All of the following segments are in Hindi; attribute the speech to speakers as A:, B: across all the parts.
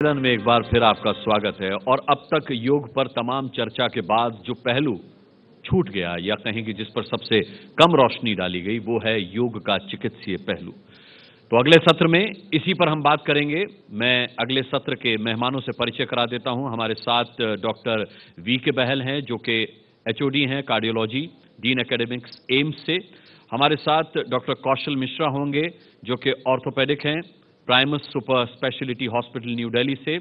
A: सम्मेलन में एक बार फिर आपका स्वागत है। और अब तक योग पर तमाम चर्चा के बाद जो पहलू छूट गया या कहें कि जिस पर सबसे कम रोशनी डाली गई वो है योग का चिकित्सीय पहलू। तो अगले सत्र में इसी पर हम बात करेंगे। मैं अगले सत्र के मेहमानों से परिचय करा देता हूं। हमारे साथ डॉक्टर वी.के. बहल हैं जो कि एचओडी हैं कार्डियोलॉजी, डीन एकेडमिक्स एम्स से। हमारे साथ डॉक्टर कौशल मिश्रा होंगे जो कि ऑर्थोपेडिक हैं, Primus super speciality hospital new Delhi से।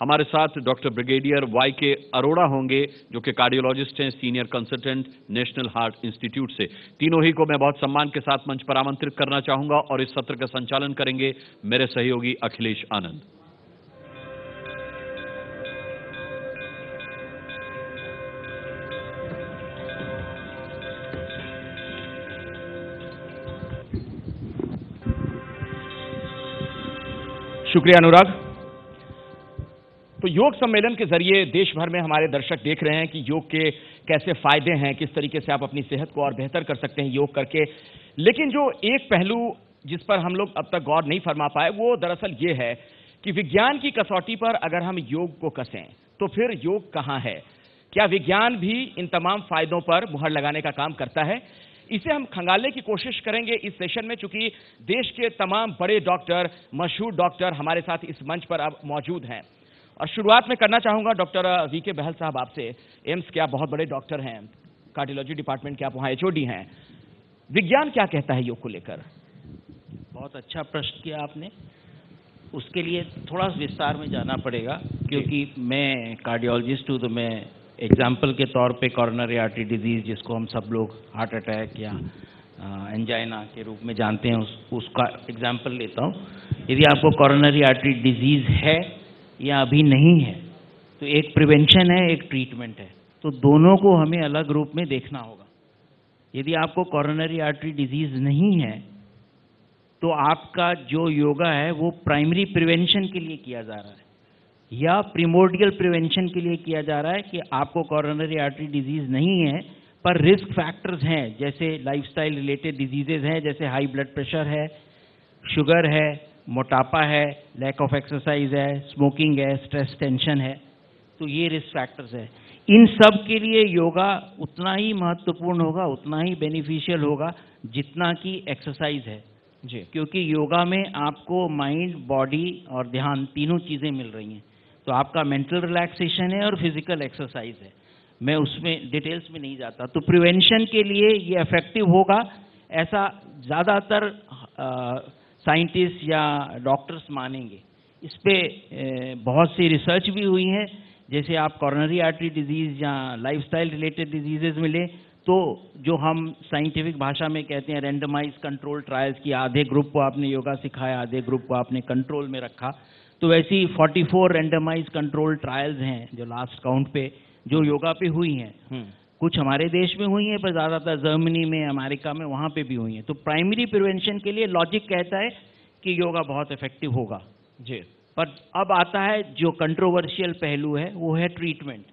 A: हमारे साथ डॉक्टर ब्रिगेडियर वाई.के. अरोड़ा होंगे जो कि कार्डियोलॉजिस्ट हैं, senior consultant national heart institute से। तीनों ही को मैं बहुत सम्मान के साथ मंच पर आमंत्रित करना चाहूंगा और इस सत्र का संचालन करेंगे मेरे सहयोगी अखिलेश आनंद।
B: शुक्रिया अनुराग। तो योग सम्मेलन के जरिए देश भर में हमारे दर्शक देख रहे हैं कि योग के कैसे फायदे हैं, किस तरीके से आप अपनी सेहत को और बेहतर कर सकते हैं योग करके। लेकिन जो एक पहलू जिस पर हम लोग अब तक गौर नहीं फरमा पाए वो दरअसल ये है कि विज्ञान की कसौटी पर अगर हम योग को कसें तो फिर योग कहाँ है? क्या विज्ञान भी इन तमाम फायदों पर मुहर लगाने का काम करता है? इसे हम खंगालने की कोशिश करेंगे इस सेशन में, चूंकि देश के तमाम बड़े डॉक्टर, मशहूर डॉक्टर हमारे साथ इस मंच पर अब मौजूद हैं। और शुरुआत में करना चाहूंगा डॉक्टर वी.के. बहल साहब आपसे। एम्स के आप बहुत बड़े डॉक्टर हैं, कार्डियोलॉजी डिपार्टमेंट के आप वहां एचओडी हैं। विज्ञान क्या कहता है योग को लेकर?
C: बहुत अच्छा प्रश्न किया आपने। उसके लिए थोड़ा विस्तार में जाना पड़ेगा क्योंकि मैं कार्डियोलॉजिस्ट हूँ, तो मैं एग्जाम्पल के तौर पे कॉरोनरी आर्टरी डिजीज़, जिसको हम सब लोग हार्ट अटैक या एंजाइना के रूप में जानते हैं, उसका एग्जाम्पल लेता हूँ। यदि आपको कॉरोनरी आर्टरी डिजीज़ है या अभी नहीं है तो एक प्रिवेंशन है, एक ट्रीटमेंट है, तो दोनों को हमें अलग रूप में देखना होगा। यदि आपको कॉरोनरी आर्टरी डिजीज़ नहीं है तो आपका जो योगा है वो प्राइमरी प्रिवेंशन के लिए किया जा रहा है या प्रिमोर्डियल प्रिवेंशन के लिए किया जा रहा है कि आपको कॉरोनरी आर्टरी डिजीज़ नहीं है पर रिस्क फैक्टर्स हैं, जैसे लाइफस्टाइल रिलेटेड डिजीजेज हैं, जैसे हाई ब्लड प्रेशर है, शुगर है, मोटापा है, लैक ऑफ एक्सरसाइज है, स्मोकिंग है, स्ट्रेस टेंशन है, तो ये रिस्क फैक्टर्स है। इन सब के लिए योगा उतना ही महत्वपूर्ण होगा, उतना ही बेनिफिशियल होगा जितना कि एक्सरसाइज है जी, क्योंकि योगा में आपको माइंड, बॉडी और ध्यान तीनों चीज़ें मिल रही हैं। तो आपका मेंटल रिलैक्सेशन है और फिजिकल एक्सरसाइज है। मैं उसमें डिटेल्स में नहीं जाता। तो प्रिवेंशन के लिए ये इफेक्टिव होगा ऐसा ज़्यादातर साइंटिस्ट या डॉक्टर्स मानेंगे। इस पे बहुत सी रिसर्च भी हुई है। जैसे आप कॉरोनरी आर्टरी डिजीज़ या लाइफस्टाइल रिलेटेड डिजीजेज मिले तो जो हम साइंटिफिक भाषा में कहते हैं रैंडमाइज कंट्रोल ट्रायल्स की, आधे ग्रुप को आपने योगा सिखाया, आधे ग्रुप को आपने कंट्रोल में रखा, तो वैसी 44 रैंडमाइज कंट्रोल ट्रायल्स हैं जो लास्ट काउंट पे जो योगा पे हुई हैं। कुछ हमारे देश में हुई हैं पर ज़्यादातर जर्मनी में, अमेरिका में, वहाँ पे भी हुई हैं। तो प्राइमरी प्रिवेंशन के लिए लॉजिक कहता है कि योगा बहुत इफेक्टिव होगा जी। पर अब आता है जो कंट्रोवर्शियल पहलू है वो है ट्रीटमेंट।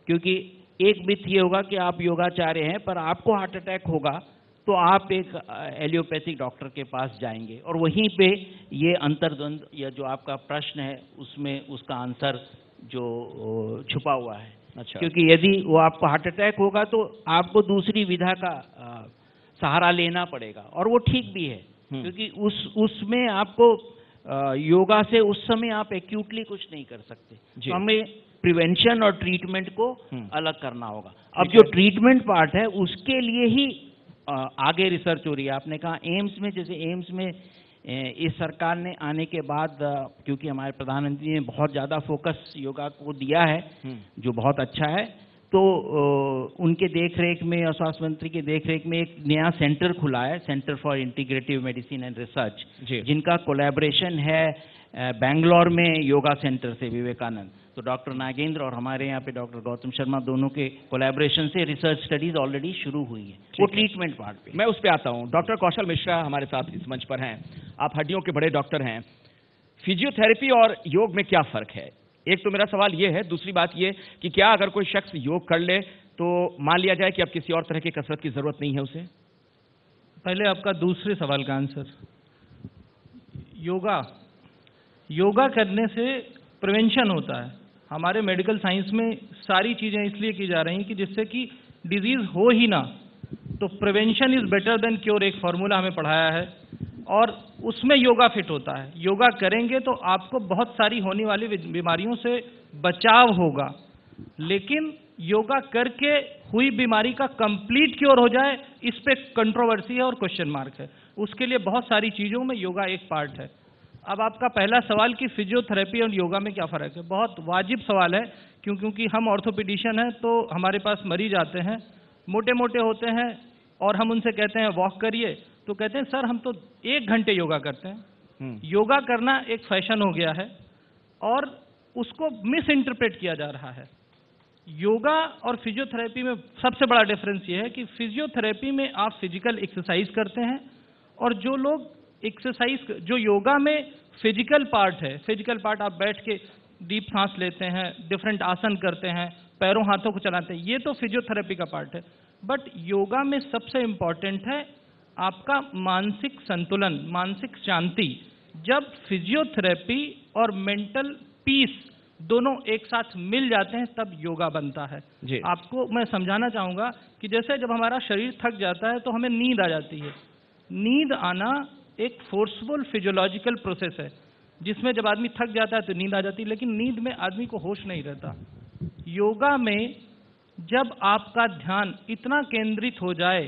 C: क्योंकि एक मिथ ये होगा कि आप योगाचार्य हैं पर आपको हार्ट अटैक होगा तो आप एक एलियोपैथिक डॉक्टर के पास जाएंगे, और वहीं पे ये अंतर्द्वंद या जो आपका प्रश्न है उसमें उसका आंसर जो छुपा हुआ है। अच्छा। क्योंकि यदि वो आपको हार्ट अटैक होगा तो आपको दूसरी विधा का सहारा लेना पड़ेगा, और वो ठीक भी है क्योंकि उसमें आपको योगा से उस समय आप एक्यूटली कुछ नहीं कर सकते। तो हमें प्रिवेंशन और ट्रीटमेंट को अलग करना होगा। अब जो ट्रीटमेंट पार्ट है उसके लिए ही आगे रिसर्च हो रही है। आपने कहा एम्स में, जैसे एम्स में इस सरकार ने आने के बाद, क्योंकि हमारे प्रधानमंत्री ने बहुत ज़्यादा फोकस योगा को दिया है जो बहुत अच्छा है, तो उनके देखरेख में और स्वास्थ्य मंत्री के देखरेख में एक नया सेंटर खुला है, centre for integrative medicine and research, जिनका कोलैबोरेशन है बेंगलोर में योगा सेंटर से, विवेकानंद। तो डॉक्टर नागेंद्र और हमारे यहाँ पे डॉक्टर गौतम शर्मा, दोनों के कोलैबोरेशन से रिसर्च स्टडीज ऑलरेडी शुरू हुई है वो ट्रीटमेंट पार्ट पे।
B: मैं उस पे आता हूँ। डॉक्टर कौशल मिश्रा हमारे साथ इस मंच पर हैं। आप हड्डियों के बड़े डॉक्टर हैं। फिजियोथेरेपी और योग में क्या फर्क है? एक तो मेरा सवाल ये है, दूसरी बात ये कि क्या अगर कोई शख्स योग कर ले तो मान लिया जाए कि अब किसी और तरह की कसरत की जरूरत नहीं है उसे?
D: पहले आपका दूसरे सवाल का आंसर। योगा करने से प्रिवेंशन होता है। हमारे मेडिकल साइंस में सारी चीज़ें इसलिए की जा रही हैं कि जिससे कि डिजीज़ हो ही ना, तो prevention is better than cure, एक फार्मूला हमें पढ़ाया है और उसमें योगा फिट होता है। योगा करेंगे तो आपको बहुत सारी होने वाली बीमारियों से बचाव होगा, लेकिन योगा करके हुई बीमारी का कंप्लीट क्योर हो जाए, इस पे कंट्रोवर्सी है और क्वेश्चन मार्क है। उसके लिए बहुत सारी चीज़ों में योगा एक पार्ट है। अब आपका पहला सवाल कि फिजियोथेरेपी और योगा में क्या फ़र्क है, बहुत वाजिब सवाल है, क्योंकि हम ऑर्थोपेडिशियन हैं, तो हमारे पास मरीज आते हैं, मोटे मोटे होते हैं और हम उनसे कहते हैं वॉक करिए, तो कहते हैं सर हम तो 1 घंटे योगा करते हैं। योगा करना एक फैशन हो गया है और उसको मिस इंटरप्रेट किया जा रहा है। योगा और फिजियोथेरेपी में सबसे बड़ा डिफरेंस ये है कि फिजियोथेरेपी में आप फिजिकल एक्सरसाइज करते हैं, और जो लोग एक्सरसाइज, जो योगा में फिजिकल पार्ट है, फिजिकल पार्ट आप बैठ के डीप सांस लेते हैं, डिफरेंट आसन करते हैं, पैरों हाथों को चलाते हैं, ये तो फिजियोथेरेपी का पार्ट है। बट योगा में सबसे इम्पॉर्टेंट है आपका मानसिक संतुलन, मानसिक शांति। जब फिजियोथेरेपी और मेंटल पीस दोनों एक साथ मिल जाते हैं तब योगा बनता है। आपको मैं समझाना चाहूँगा कि जैसे जब हमारा शरीर थक जाता है तो हमें नींद आ जाती है। नींद आना एक फोर्सफुल फिजियोलॉजिकल प्रोसेस है, जिसमें जब आदमी थक जाता है तो नींद आ जाती है, लेकिन नींद में आदमी को होश नहीं रहता। योगा में जब आपका ध्यान इतना केंद्रित हो जाए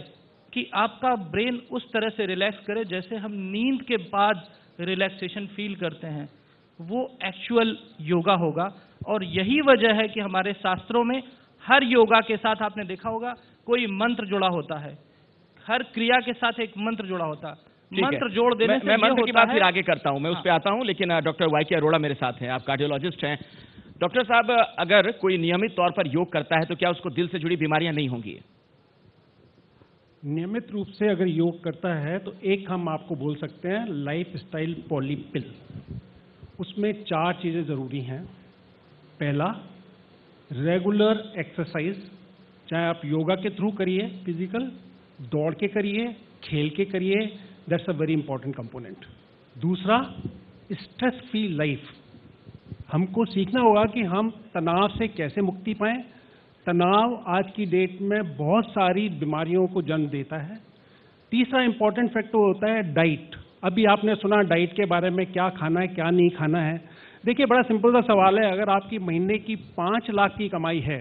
D: कि आपका ब्रेन उस तरह से रिलैक्स करे जैसे हम नींद के बाद रिलैक्सेशन फील करते हैं, वो एक्चुअल योगा होगा। और यही वजह है कि हमारे शास्त्रों में हर योगा के साथ आपने देखा होगा कोई मंत्र जुड़ा होता है, हर क्रिया के साथ एक मंत्र जुड़ा होता है। मंत्र जोड़ देने से
B: मैं मंत्र की बात
D: है,
B: फिर आगे करता हूं, मैं उस पर आता हूं, लेकिन डॉक्टर वाई के अरोड़ा मेरे साथ हैं, आप कार्डियोलॉजिस्ट हैं। डॉक्टर साहब, अगर कोई नियमित तौर पर योग करता है तो क्या उसको दिल से जुड़ी बीमारियां नहीं होंगी?
E: नियमित रूप से अगर योग करता है तो एक हम आपको बोल सकते हैं लाइफस्टाइल पॉलीपिल। उसमें 4 चीज़ें ज़रूरी हैं। पहला, रेगुलर एक्सरसाइज, चाहे आप योगा के थ्रू करिए, फिजिकल, दौड़ के करिए, खेल के करिए, that's a very important component. दूसरा, स्ट्रेस फ्री लाइफ। हमको सीखना होगा कि हम तनाव से कैसे मुक्ति पाएं। तनाव आज की डेट में बहुत सारी बीमारियों को जन्म देता है। तीसरा इंपॉर्टेंट फैक्टर होता है डाइट। अभी आपने सुना डाइट के बारे में, क्या खाना है क्या नहीं खाना है। देखिए, बड़ा सिंपल सा सवाल है, अगर आपकी महीने की 5 लाख की कमाई है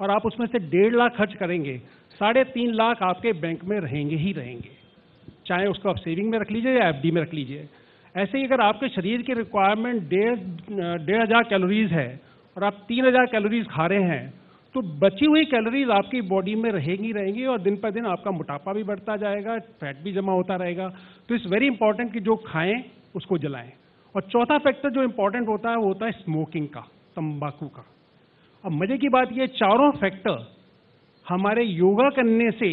E: और आप उसमें से 1.5 लाख खर्च करेंगे, 3.5 लाख आपके बैंक में रहेंगे ही रहेंगे, चाहे उसको आप सेविंग में रख लीजिए या एफडी में रख लीजिए। ऐसे ही अगर आपके शरीर की रिक्वायरमेंट 1,500 कैलोरीज है और आप 3,000 कैलोरीज खा रहे हैं, तो बची हुई कैलोरीज आपकी बॉडी में रहेंगी और दिन पर दिन आपका मोटापा भी बढ़ता जाएगा, फैट भी जमा होता रहेगा। तो इट्स वेरी इंपॉर्टेंट कि जो खाएं उसको जलाएं। और चौथा फैक्टर जो इंपॉर्टेंट होता है वो होता है स्मोकिंग का, तंबाकू का। अब मजे की बात ये चारों फैक्टर हमारे योगा करने से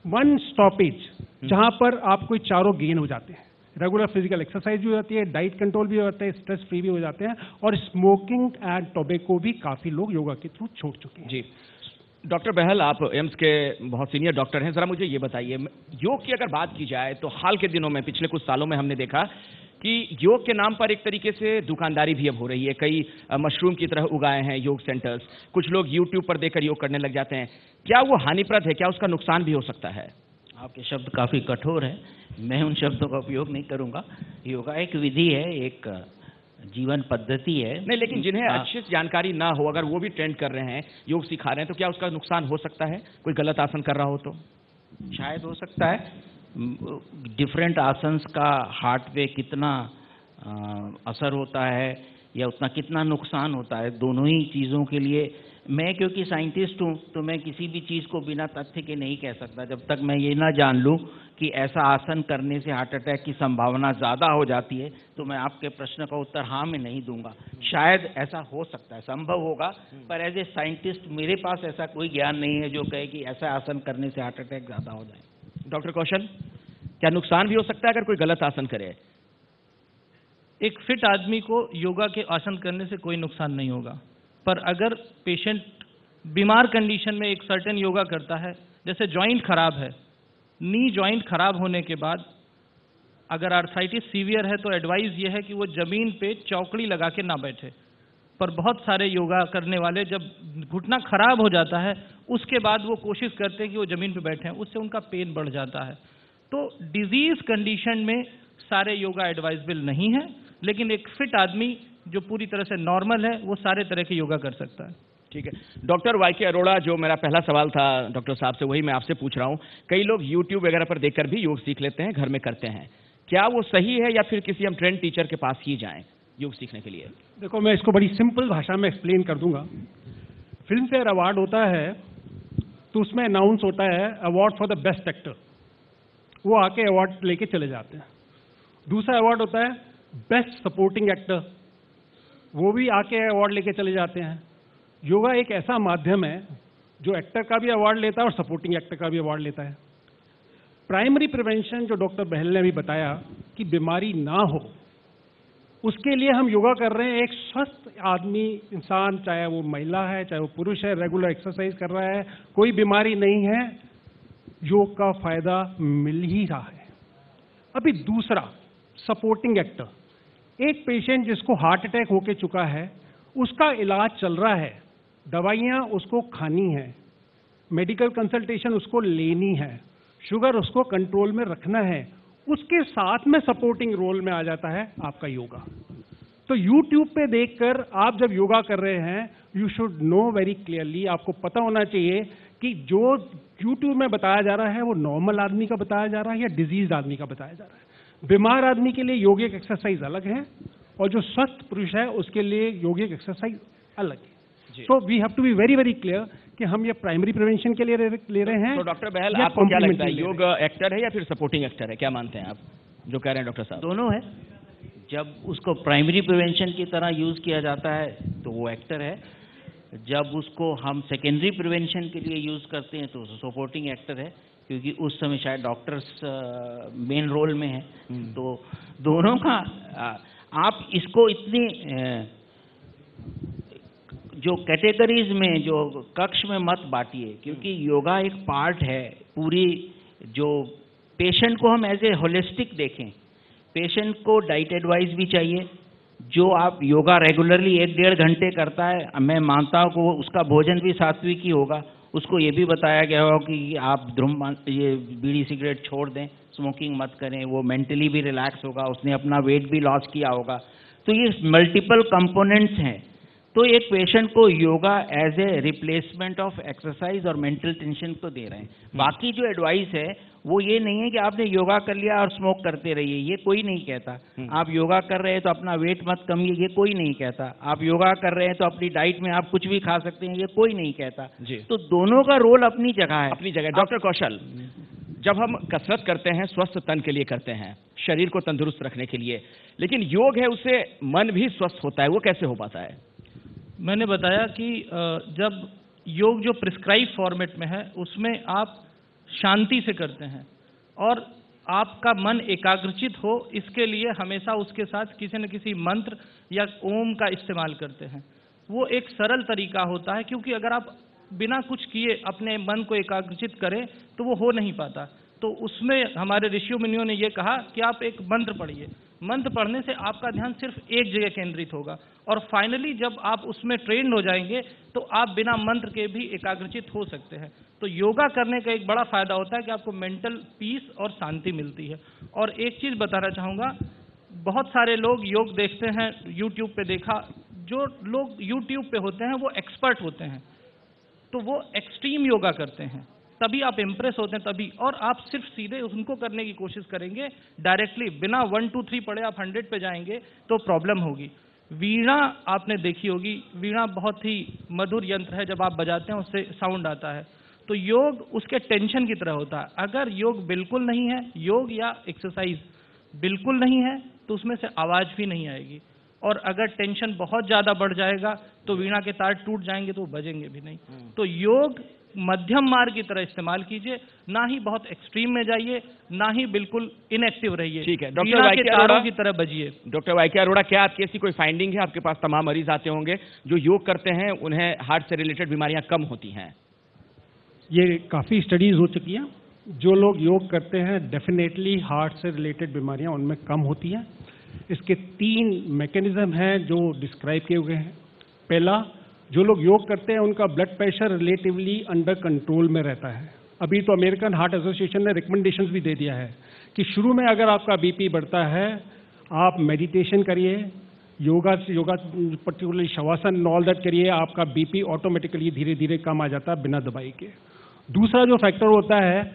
E: वन स्टॉपेज, जहां पर आपको चारों गेन हो जाते हैं। रेगुलर फिजिकल एक्सरसाइज भी हो जाती है, डाइट कंट्रोल भी हो जाता है, स्ट्रेस फ्री भी हो जाते हैं, और स्मोकिंग एंड टोबैको भी काफी लोग योगा के थ्रू छोड़ चुके हैं।
B: जी डॉक्टर बहल, आप एम्स के बहुत सीनियर डॉक्टर हैं, जरा मुझे ये बताइए, योग की अगर बात की जाए तो हाल के दिनों में, पिछले कुछ सालों में हमने देखा कि योग के नाम पर एक तरीके से दुकानदारी भी अब हो रही है। कई मशरूम की तरह उगाए हैं योग सेंटर्स, कुछ लोग यूट्यूब पर देखकर योग करने लग जाते हैं। क्या वो हानिप्रद है? क्या उसका नुकसान भी हो सकता है?
C: आपके शब्द काफ़ी कठोर हैं, मैं उन शब्दों का उपयोग नहीं करूंगा। योगा एक विधि है, एक जीवन पद्धति है।
B: नहीं, लेकिन जिन्हें अच्छी जानकारी ना हो, अगर वो भी ट्रेंड कर रहे हैं, योग सिखा रहे हैं, तो क्या उसका नुकसान हो सकता है? कोई गलत आसन कर रहा हो तो
C: शायद हो सकता है। डिफरेंट आसन्स का हार्ट पे कितना असर होता है या उतना कितना नुकसान होता है, दोनों ही चीज़ों के लिए मैं, क्योंकि साइंटिस्ट हूँ, तो मैं किसी भी चीज़ को बिना तथ्य के नहीं कह सकता जब तक मैं ये ना जान लूँ कि ऐसा आसन करने से हार्ट अटैक की संभावना ज़्यादा हो जाती है। तो मैं आपके प्रश्न का उत्तर हाँ में नहीं दूंगा। शायद ऐसा हो सकता है, संभव होगा, पर एज ए साइंटिस्ट मेरे पास ऐसा कोई ज्ञान नहीं है जो कहे कि ऐसा आसन करने से हार्ट अटैक ज़्यादा हो जाए।
B: डॉक्टर कौशल, क्या नुकसान भी हो सकता है अगर कोई गलत आसन करे?
D: एक फिट आदमी को योगा के आसन करने से कोई नुकसान नहीं होगा, पर अगर पेशेंट बीमार कंडीशन में एक सर्टेन योगा करता है, जैसे जॉइंट खराब है, नी जॉइंट खराब होने के बाद अगर आर्थराइटिस सीवियर है तो एडवाइस ये है कि वो जमीन पे चौकड़ी लगा के ना बैठे। पर बहुत सारे योगा करने वाले जब घुटना खराब हो जाता है उसके बाद वो कोशिश करते हैं कि वो जमीन पे बैठे, उससे उनका पेन बढ़ जाता है। तो डिजीज कंडीशन में सारे योगा एडवाइजेबल नहीं है, लेकिन एक फिट आदमी जो पूरी तरह से नॉर्मल है वो सारे तरह के योगा कर सकता है।
B: ठीक है डॉक्टर वाई.के. अरोड़ा, जो मेरा पहला सवाल था डॉक्टर साहब से वही मैं आपसे पूछ रहा हूँ। कई लोग यूट्यूब वगैरह पर देखकर भी योग सीख लेते हैं, घर में करते हैं, क्या वो सही है या फिर किसी हम ट्रेंड टीचर के पास ही जाएं योग सीखने के लिए?
E: देखो, मैं इसको बड़ी सिंपल भाषा में एक्सप्लेन कर दूंगा। फिल्म फेयर अवार्ड होता है तो उसमें अनाउंस होता है award for the best actor, वो आके अवार्ड लेके चले जाते हैं। दूसरा अवार्ड होता है बेस्ट सपोर्टिंग एक्टर, वो भी आके अवार्ड लेके चले जाते हैं। योगा एक ऐसा माध्यम है जो एक्टर का भी अवार्ड लेता है और सपोर्टिंग एक्टर का भी अवार्ड लेता है। प्राइमरी प्रिवेंशन जो डॉक्टर बहल ने भी बताया कि बीमारी ना हो, उसके लिए हम योगा कर रहे हैं। एक स्वस्थ आदमी, इंसान, चाहे वो महिला है चाहे वो पुरुष है, रेगुलर एक्सरसाइज कर रहा है, कोई बीमारी नहीं है, योग का फायदा मिल ही रहा है। अभी दूसरा सपोर्टिंग एक्टर, एक पेशेंट जिसको हार्ट अटैक होके चुका है, उसका इलाज चल रहा है, दवाइयाँ उसको खानी है, मेडिकल कंसल्टेशन उसको लेनी है, शुगर उसको कंट्रोल में रखना है, उसके साथ में सपोर्टिंग रोल में आ जाता है आपका योगा। तो YouTube पे देखकर आप जब योगा कर रहे हैं, you should know very clearly, आपको पता होना चाहिए कि जो YouTube में बताया जा रहा है वो नॉर्मल आदमी का बताया जा रहा है या डिजीज आदमी का बताया जा रहा है। बीमार आदमी के लिए योगिक एक्सरसाइज अलग है और जो स्वस्थ पुरुष है उसके लिए योगिक एक्सरसाइज अलग है। So we have to be very very clear कि हम ये प्राइमरी प्रिवेंशन के लिए ले रहे हैं।
B: तो डॉक्टर बहल, आपको क्या लगता है, योग एक्टर है या फिर सपोर्टिंग एक्टर है? क्या मानते हैं आप जो कह रहे हैं डॉक्टर साहब?
C: दोनों है। जब उसको प्राइमरी प्रिवेंशन की तरह यूज किया जाता है तो वो एक्टर है, जब उसको हम सेकेंडरी प्रिवेंशन के लिए यूज करते हैं तो सपोर्टिंग एक्टर है, क्योंकि उस समय शायद डॉक्टर्स मेन रोल में है। तो दोनों का आप इसको इतनी जो कैटेगरीज में, जो कक्ष में मत बांटिए, क्योंकि योगा एक पार्ट है पूरी। जो पेशेंट को हम एज ए होलिस्टिक देखें, पेशेंट को डाइट एडवाइस भी चाहिए। जो आप योगा रेगुलरली 1-1.5 घंटे करता है, मैं मानता हूँ कि उसका भोजन भी सात्विक ही होगा। उसको ये भी बताया गया होगा कि आप ये बीड़ी सिगरेट छोड़ दें, स्मोकिंग मत करें, वो मेंटली भी रिलैक्स होगा, उसने अपना वेट भी लॉस किया होगा। तो ये मल्टीपल कंपोनेंट्स हैं। तो एक पेशेंट को yoga as a replacement of exercise और मेंटल टेंशन तो दे रहे हैं। बाकी जो एडवाइस है वो ये नहीं है कि आपने योगा कर लिया और स्मोक करते रहिए, ये कोई नहीं कहता। आप योगा कर रहे हैं तो अपना वेट मत कमिए, ये कोई नहीं कहता। आप योगा कर रहे हैं तो अपनी डाइट में आप कुछ भी खा सकते हैं, ये कोई नहीं कहता जी। तो दोनों का रोल अपनी जगह है,
B: अपनी जगह। डॉक्टर कौशल, जब हम कसरत करते हैं स्वस्थ तन के लिए करते हैं, शरीर को तंदुरुस्त रखने के लिए, लेकिन योग है उससे मन भी स्वस्थ होता है, वो कैसे हो पाता है?
D: मैंने बताया कि जब योग जो प्रिस्क्राइब फॉर्मेट में है उसमें आप शांति से करते हैं और आपका मन एकाग्रचित हो, इसके लिए हमेशा उसके साथ किसी न किसी मंत्र या ओम का इस्तेमाल करते हैं। वो एक सरल तरीका होता है, क्योंकि अगर आप बिना कुछ किए अपने मन को एकाग्रचित करें तो वो हो नहीं पाता। तो उसमें हमारे ऋषियों मुनियों ने ये कहा कि आप एक मंत्र पढ़िए। मंत्र पढ़ने से आपका ध्यान सिर्फ एक जगह केंद्रित होगा और फाइनली जब आप उसमें ट्रेंड हो जाएंगे तो आप बिना मंत्र के भी एकाग्रचित हो सकते हैं। तो योगा करने का एक बड़ा फायदा होता है कि आपको मेंटल पीस और शांति मिलती है। और एक चीज़ बताना चाहूँगा, बहुत सारे लोग योग देखते हैं, यूट्यूब पे देखा, जो लोग यूट्यूब पे होते हैं वो एक्सपर्ट होते हैं, तो वो एक्सट्रीम योगा करते हैं, तभी आप इम्प्रेस होते हैं तभी। और आप सिर्फ सीधे उनको करने की कोशिश करेंगे डायरेक्टली, बिना 1 2 3 पढ़े आप 100 पे जाएंगे तो प्रॉब्लम होगी। वीणा आपने देखी होगी, वीणा बहुत ही मधुर यंत्र है, जब आप बजाते हैं उससे साउंड आता है। तो योग उसके टेंशन की तरह होता है। अगर योग बिल्कुल नहीं है, योग या एक्सरसाइज बिल्कुल नहीं है, तो उसमें से आवाज़ भी नहीं आएगी। और अगर टेंशन बहुत ज़्यादा बढ़ जाएगा तो वीणा के तार टूट जाएंगे तो वो बजेंगे भी नहीं। तो योग मध्यम मार्ग की तरह इस्तेमाल कीजिए, ना ही बहुत एक्सट्रीम में जाइए, ना ही बिल्कुल इनएक्टिव रहिए।
B: ठीक है,
D: डॉक्टर वाई.के. अरोड़ा की तरह बजिए।
B: डॉक्टर वाई.के. अरोड़ा, क्या आपकी ऐसी कोई फाइंडिंग है? आपके पास तमाम मरीज आते होंगे जो योग करते हैं, उन्हें हार्ट से रिलेटेड बीमारियां कम होती हैं।
E: ये काफ़ी स्टडीज़ हो चुकी हैं जो लोग योग करते हैं डेफिनेटली हार्ट से रिलेटेड बीमारियां उनमें कम होती हैं। इसके 3 मैकेनिज्म हैं जो डिस्क्राइब किए हुए हैं। पहला, जो लोग योग करते हैं उनका blood pressure relatively under control में रहता है। अभी तो अमेरिकन हार्ट एसोसिएशन ने रिकमेंडेशंस भी दे दिया है कि शुरू में अगर आपका बीपी बढ़ता है, आप मेडिटेशन करिए, yoga particularly shavasana all that करिए, आपका बीपी ऑटोमेटिकली धीरे धीरे कम आ जाता है बिना दवाई के। दूसरा जो फैक्टर होता है,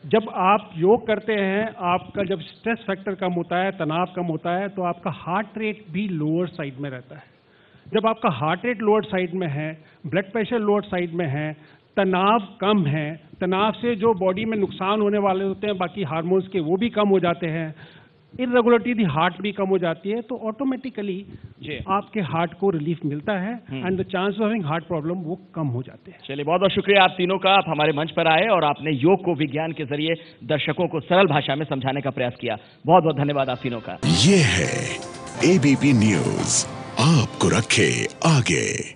E: जब आप योग करते हैं, आपका जब स्ट्रेस फैक्टर कम होता है, तनाव कम होता है, तो आपका हार्ट रेट भी लोअर साइड में रहता है। जब आपका हार्ट रेट लोअर साइड में है, ब्लड प्रेशर लोअर साइड में है, तनाव कम है, तनाव से जो बॉडी में नुकसान होने वाले होते हैं बाकी हार्मोन्स के वो भी कम हो जाते हैं, इरेगुलरिटी दी हार्ट भी कम हो जाती है, तो ऑटोमेटिकली आपके हार्ट को रिलीफ मिलता है and the chance of having heart problem वो कम हो जाते हैं।
B: चलिए, बहुत बहुत शुक्रिया आप तीनों का। आप हमारे मंच पर आए और आपने योग को विज्ञान के जरिए दर्शकों को सरल भाषा में समझाने का प्रयास किया। बहुत बहुत धन्यवाद आप तीनों का।
F: ये है एबीपी न्यूज, आपको रखे आगे।